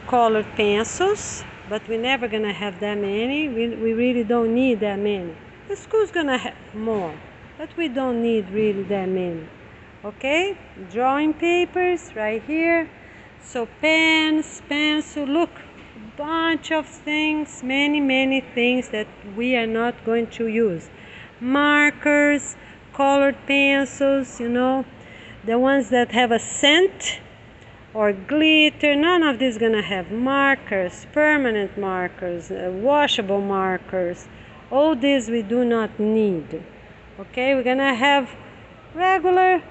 colored pencils, but we're never gonna have that many. We really don't need that many. The school's gonna have more, but we don't need really that many. Okay, drawing papers right here. So pens, pencil, look, a bunch of things, many things that we are not going to use. Markers, colored pencils, the ones that have a scent or glitter. None of this is gonna have markers, permanent markers, washable markers. All this we do not need. Okay, we're gonna have regular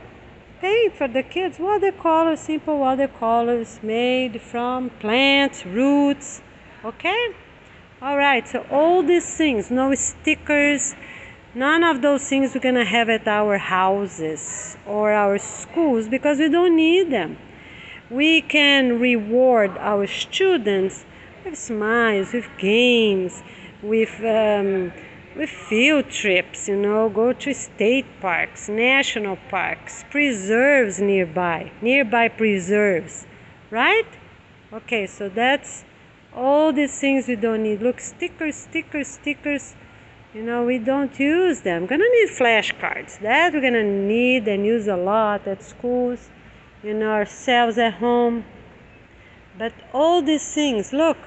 paint for the kids, watercolors, simple watercolors made from plants, roots. Okay, all right, so all these things, no stickers, none of those things we're gonna have at our houses or our schools because we don't need them. We can reward our students with smiles, with games, with field trips, go to state parks, national parks, preserves nearby preserves, right? Okay, so that's all these things we don't need. Look, stickers, we don't use them. We're gonna need flashcards. That we're gonna need and use a lot at schools, ourselves at home. But all these things, look,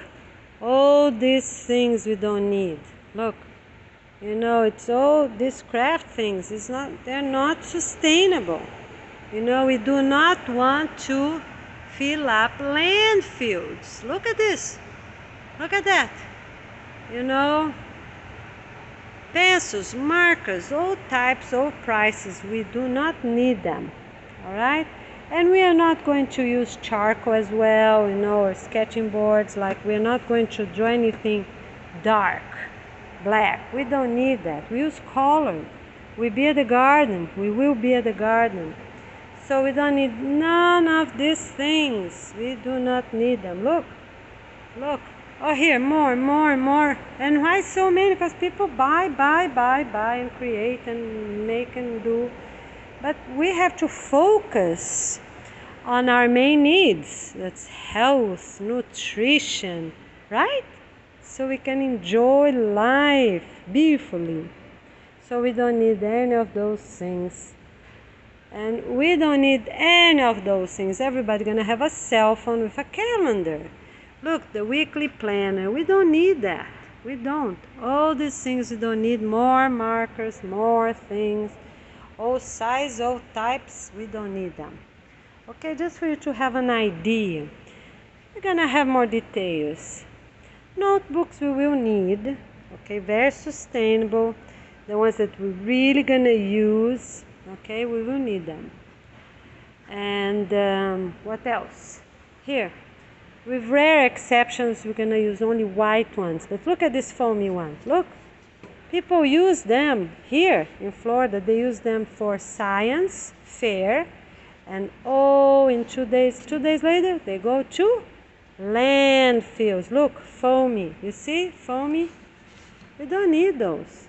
all these things we don't need. Look, it's all these craft things. They're not sustainable. We do not want to fill up landfills. Look at this. Look at that. Pencils, markers, all types, all prices. We do not need them. All right? And we are not going to use charcoal as well, or sketching boards. Like, we're not going to draw anything dark, black. We don't need that. We use color. We be at the garden. We will be at the garden. So we don't need none of these things. We do not need them. Look. Oh, here, more. And why so many? Because people buy, and create and make and do. But we have to focus on our main needs. That's health, nutrition, right? So we can enjoy life beautifully. So we don't need any of those things. And we don't need any of those things. Everybody's gonna have a cell phone with a calendar. Look, the weekly planner. We don't need that. We don't. All these things we don't need. More markers, more things. All size, all types, we don't need them. Okay, just for you to have an idea. We're gonna have more details. Notebooks we will need. Okay, very sustainable. The ones that we're really gonna use. Okay, we will need them. And what else? Here, with rare exceptions, we're gonna use only white ones. But look at these foamy ones. Look. People use them here in Florida. They use them for science fair, and in 2 days later, they go to landfills. Look, foamy. You see, foamy? We don't need those.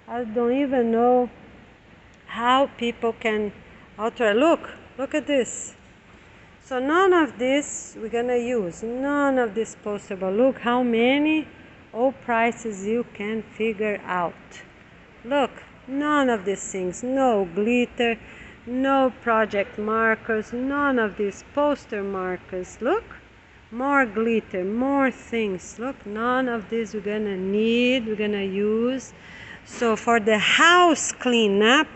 I don't even know how people can alter. Look at this. So none of this we're gonna use. None of this possible. Look how many. All prices you can figure out. Look, none of these things. No glitter, no project markers, none of these poster markers. Look, more glitter, more things. Look, none of this we're gonna need, we're gonna use. So for the house cleanup,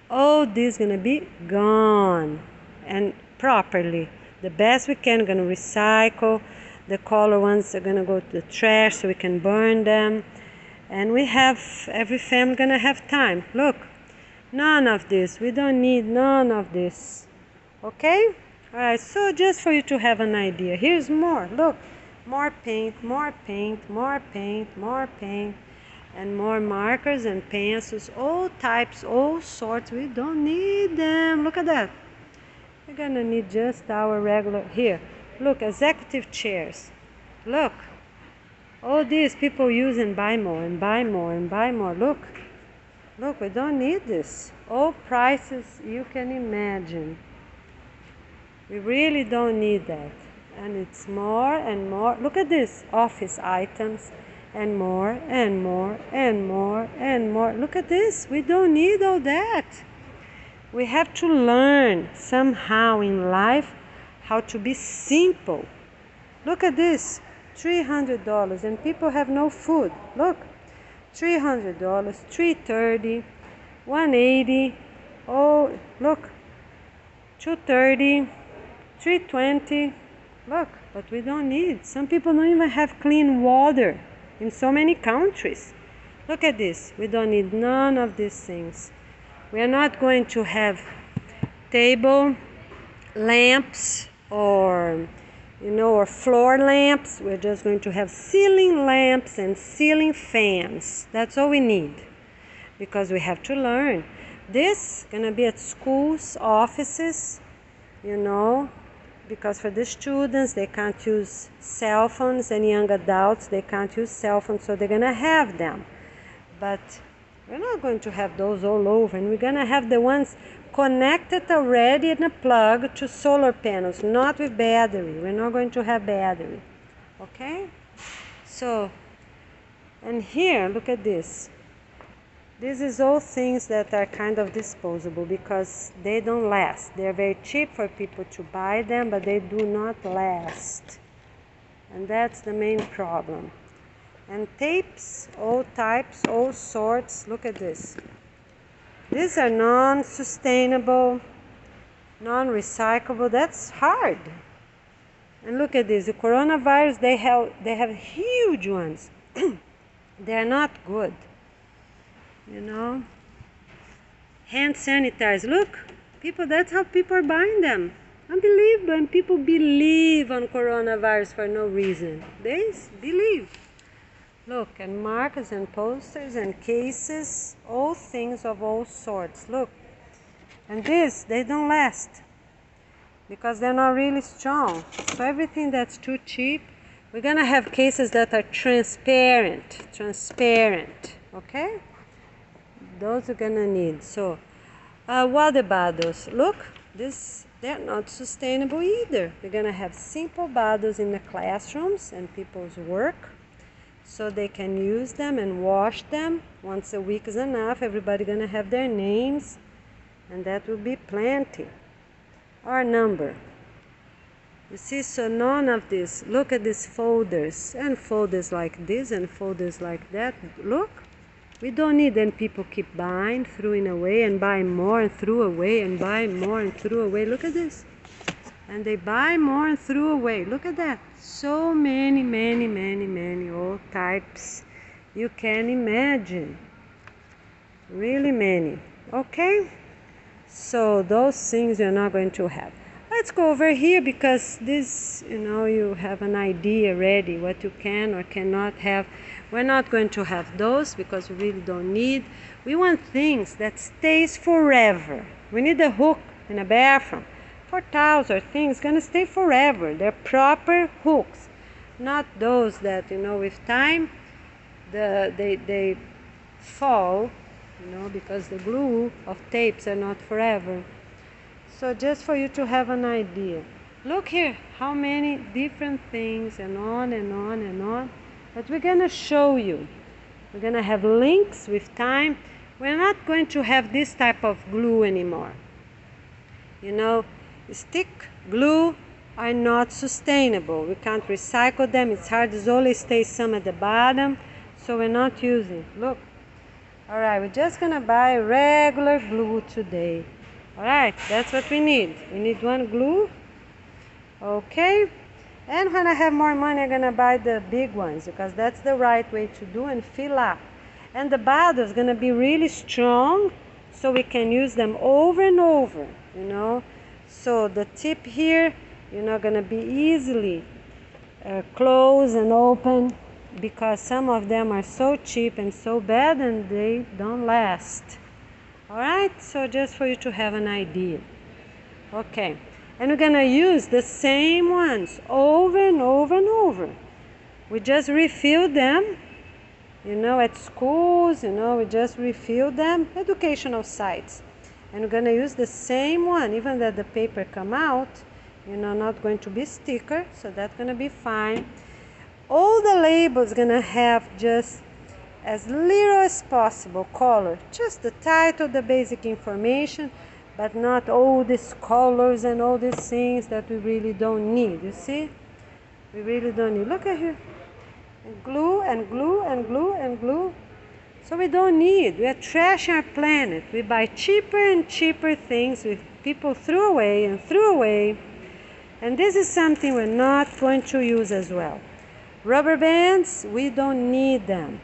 all this gonna be gone and properly. The best we can, gonna recycle. The color ones are gonna go to the trash so we can burn them. And every family gonna have time. Look, none of this. We don't need none of this. Okay? Alright, so just for you to have an idea. Here's more. Look, more paint, and more markers and pencils. All types, all sorts. We don't need them. Look at that. We're gonna need just our regular. Here. Look, executive chairs. Look, all these people use and buy more. Look, we don't need this. All prices you can imagine. We really don't need that. And it's more and more. Look at this, office items, and more and more and more and more. Look at this, we don't need all that. We have to learn somehow in life how to be simple. Look at this, $300, and people have no food. Look, $300, $330, $180. Oh, look, $230, $320. Look, but we don't need. Some people don't even have clean water in so many countries. Look at this. We don't need none of these things. We are not going to have table lamps or or floor lamps. We're just going to have ceiling lamps and ceiling fans. That's all we need, because we have to learn. This is gonna be at schools, offices, because for the students, they can't use cell phones, and young adults, they can't use cell phones, so they're gonna have them. But we're not going to have those all over, and we're gonna have the ones connected already in a plug to solar panels, not with battery. We're not going to have battery, okay? So, and here, look at this. This is all things that are kind of disposable because they don't last. They're very cheap for people to buy them, but they do not last. And that's the main problem. And tapes, all types, all sorts. Look at this. These are non-sustainable, non-recyclable. That's hard. And look at this. The coronavirus, they have huge ones. They're not good. Hand sanitizers. Look, people, that's how people are buying them. Unbelievable. And people believe on coronavirus for no reason. They believe. Look, and markers and posters and cases, all things of all sorts. Look, and this, they don't last because they're not really strong. So everything that's too cheap, we're gonna have cases that are transparent, okay? Those are gonna need. So, water bottles. Look, they're not sustainable either. We're gonna have simple bottles in the classrooms and people's work, so they can use them and wash them. Once a week is enough. Everybody gonna have their names, and that will be plenty. Our number. You see, so none of this. Look at these folders, and folders like this and folders like that. Look, we don't need them. People keep buying, throwing away, and buy more and throw away, and buy more and throw away. Look at this. And they buy more and throw away. Look at that. So many, all types you can imagine. Really many. Okay? So those things you're not going to have. Let's go over here because this, you have an idea already what you can or cannot have. We're not going to have those because we really don't need. We want things that stays forever. We need a hook in a bathroom. For towels or things going to stay forever. They're proper hooks, not those that with time they fall, because the glue of tapes are not forever. So just for you to have an idea. Look here, how many different things, and on and on and on. But we're gonna show you. We're gonna have links with time. We're not going to have this type of glue anymore. Stick glue are not sustainable. We can't recycle them. It's hard. There's always stays some at the bottom, so we're not using. Look. All right, we're just gonna buy regular glue today. All right, that's what we need. We need one glue. Okay. And when I have more money, I'm gonna buy the big ones because that's the right way to do and fill up. And the bottle is gonna be really strong, so we can use them over and over. So the tip here, you're not gonna be easily closed and open because some of them are so cheap and so bad and they don't last. All right, so just for you to have an idea. Okay, and we're gonna use the same ones over and over and over. We just refill them, at schools, we just refill them, educational sites. And we're gonna use the same one, even that the paper come out, not going to be sticker, so that's gonna be fine. All the labels gonna have just as little as possible color, just the title, the basic information, but not all these colors and all these things that we really don't need. You see, we really don't need. Look at here, and glue and glue and glue and glue. So we don't need. We are trashing our planet. We buy cheaper and cheaper things people threw away and threw away, and this is something we're not going to use as well. Rubber bands, we don't need them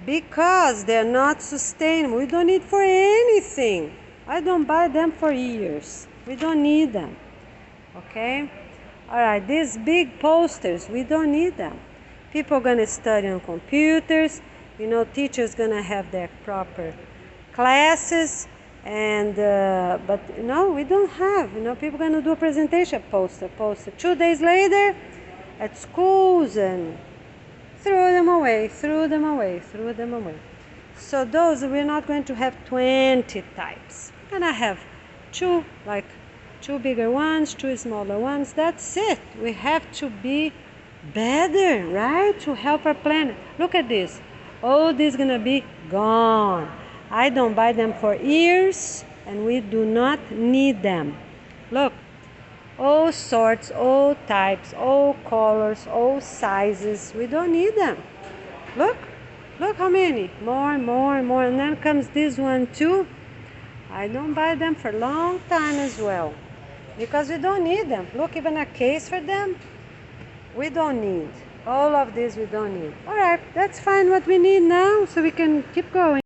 because they're not sustainable. We don't need for anything. I don't buy them for years. We don't need them. Okay? All right, these big posters, we don't need them. People are going to study on computers. Teachers going to have their proper classes. And but we don't have. People are going to do a presentation, poster. 2 days later at schools, and throw them away. So those, we're not going to have 20 types. We're going to have two bigger ones, 2 smaller ones. That's it. We have to be better, right? To help our planet. Look at this. All this is going to be gone. I don't buy them for years, and we do not need them. Look. All sorts, all types, all colors, all sizes. We don't need them. Look how many. More. And then comes this one too. I don't buy them for a long time as well, because we don't need them. Look, even a case for them, we don't need. All of this we don't need. All right, that's fine what we need now, so we can keep going.